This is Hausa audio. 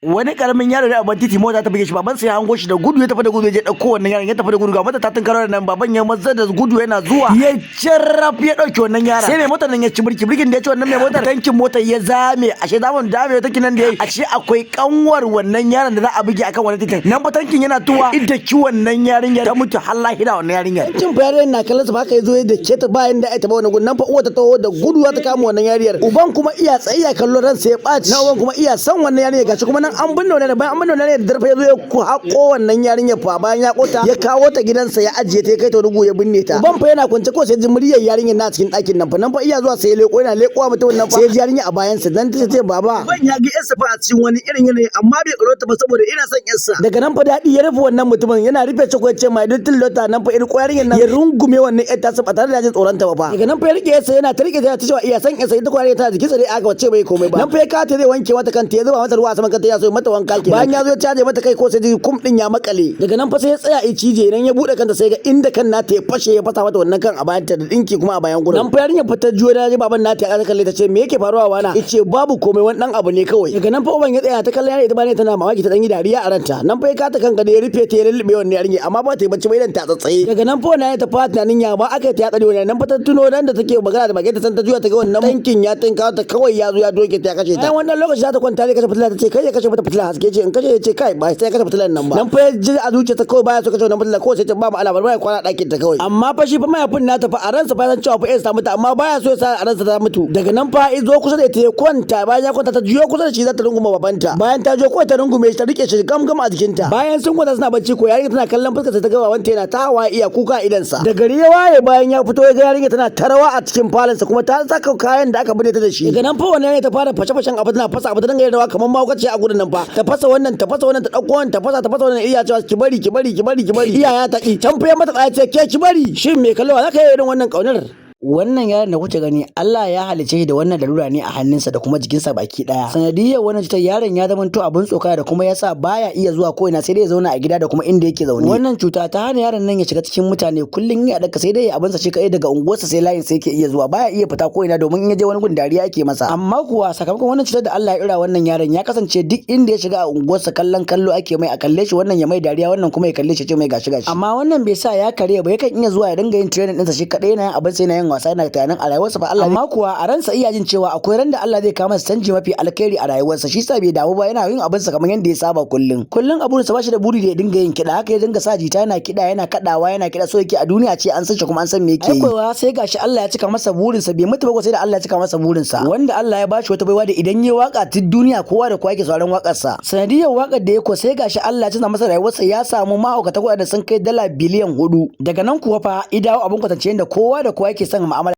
wani karamin yaro da abin titi mota ta buge shi, baban sai ya hango shi da gudu ya tafi da gudu ya je dauko wannan yaron, ya tafi da gudu ga mota ta tunkaro nan, baban ya mazza da gudu yana zuwa ya carraf ya dauke wannan yaron, sai mai motar nan ya ci birkin da ya ci wannan mai motar tankin motar ya zame, ashe daman dame tankin nan da yayi ashe akwai kanwar wannan yaron da za a buge akan wannan titin nan fa tankin yana tuwa idda ki wannan yarinya ta mutu har lahira wannan yarinya. Cin fayar na kallon sa ba haka yazo da ke ta bayan da ai ta ba wannan gudun nan fa uwa ta taho da gudu ta kama wannan yariyar, uban kuma iya tsayya kallon ran sai ya baci, na uban kuma iya san wannan yarinya gashi kuma nan an binne wannan bayan an binne wannan da darfa yazo ya hako wannan yarinya fa bayan ya kota ya kawo ta gidansa ya ajiye ta kai ta rugu ya binne ta. Uban fa yana kwance ko sai ji muryar yarinyar na cikin ɗakin nan fa iya zuwa sai ya leko yana lekowa mutum nan fa sai ji yarinya a bayan sa dan ta ce baba ban ya ga yarsa fa a cikin wani irin yanayi amma bai karo ta ba saboda ina son yarsa. Daga nan fa dadi ya rufe wannan mutumin yana rufe shi ko ya ce mai duttin lota nan fa irin yarinyar nan ya rungume wannan yar ta ba tare da jin tsoron ta ba. Daga nan fa ya rike yarsa yana ta rike ta cewa iya san yarsa ita ko yarinya ta jikin sa dai aka wace bai komai ba. Nan fa ya kata zai wanke mata kanta ya zuba mata ruwa a saman kanta ya so mata wanka ke. Bayan ya zo ya caje mata kai ko sai ji kum din ya makale. Daga nan fa sai ya tsaya ya cije idan ya bude kanta sai ga inda kan nata ya fashe ya fasa mata wannan kan a bayan ta da dinki kuma a bayan gurin. Nan fa yarinya fata juyo da ji baban nata ya kalle ta ce me yake faruwa wana? Yace babu komai wani dan abu ne kawai. Daga nan fa uban ya tsaya ta kalle yarinya ita ba ne tana mamaki ta dan yi dariya a ranta. Nan fa ya kata kanka da ya rufe ta ya lullube wannan yarinya amma ba ta yi bacci ba idan ta tsatsaye. Daga nan fa wannan ta fata tunanin ya ba aka ta ya tsare wannan nan fa ta tuno dan da take magana da bakin ta san ta juya ta ga wannan tankin ya tinka ta kawai ya zo ya doke ta ya kashe ta. Wannan lokaci za ta kwanta ne kashe fitila ta ce kai ya kashe mata fitila haske ce in kashe ya ce kai ba sai kashe fitilan nan ba. Nan fa ya ji a zuciya ta kawai baya so kashe wannan fitila ko sai ta ba mu alamar baya kwana dakin ta kawai. Amma fa shi fa mayafin nata fa a ransa fa san cewa fa ta mutu amma baya so ya sa a ransa ta mutu. Daga nan fa izo kusa da ita ya kwanta bayan ya kwanta ta juyo kusa da shi za ta runguma babanta. Bayan ta jo kawai ta rungume shi ta rike shi gam a jikinta. Bayan sun kwanta suna bacci ko yarinya tana kallon fuskar ta ga babanta yana ta hawa iya kuka idan sa. Da gari ya waye bayan ya fito ya ga yarinya tana tarawa a cikin falansa kuma ta saka kayan da aka bude ta da shi. Daga nan fa wannan ne ta fara fashe-fashen abu tana fasa abu ta dinga rawa kamar mahaukaci a gudun nan fa. Ta fasa wannan ta fasa wannan ta dauko wannan ta fasa wannan iya cewa ki bari iya ya ta ki can fa mata tsaya ce ke ki bari shin me kallo za ka yi irin wannan kaunar. Wannan yaron da kuke gani Allah ya halice shi da wannan larura ne a hannunsa da kuma jikinsa baki daya. Sanadiyar wannan cutar yaron ya zama to abin tsoka da kuma yasa baya iya zuwa ko ina sai dai ya zauna a gida da kuma inda yake zaune. Wannan cuta ta hana yaron nan ya shiga cikin mutane kullun ya daka sai dai abin sa shi kai daga unguwarsa sai layin sai yake iya zuwa baya iya fita ko ina domin in ya je wani gun dariya yake masa. Amma kuwa sakamakon wannan cutar da Allah ya ira wannan yaron ya kasance duk inda ya shiga a unguwarsa kallon kallo ake mai a kalle shi wannan ya mai dariya wannan kuma ya kalle shi ce mai gashi. Amma wannan bai sa ya kare ba yakan iya zuwa ya dinga yin training ɗinsa shi kadai yana yin abin sai yana yin wasa yana tunanin a rayuwarsa ba Allah. Amma kuwa a ransa iya jin cewa akwai ran da Allah zai kawo masa canji mafi alkhairi a rayuwarsa shi sa bai damu ba yana yin abin sa kamar yadda ya saba kullun abu sa bashi da buri da ya dinga yin kida haka ya dinga sa jita yana kida yana kadawa yana kida so yake a duniya ce an san shi kuma an san me yake yi. Aikowa sai gashi Allah ya cika masa burin sa bai mutu ba sai da Allah ya cika masa burin sa wanda Allah ya bashi wata baiwa da idan yayi waka ta duniya kowa da kowa yake sauraron wakar sa. Sanadiyar wakar da yake sai gashi Allah ya cika masa rayuwarsa ya samu mahaukata kuɗa da sun kai dala biliyan 4. Daga nan kuwa fa idawo abun kwatance da kowa da kowa yake son mu'amala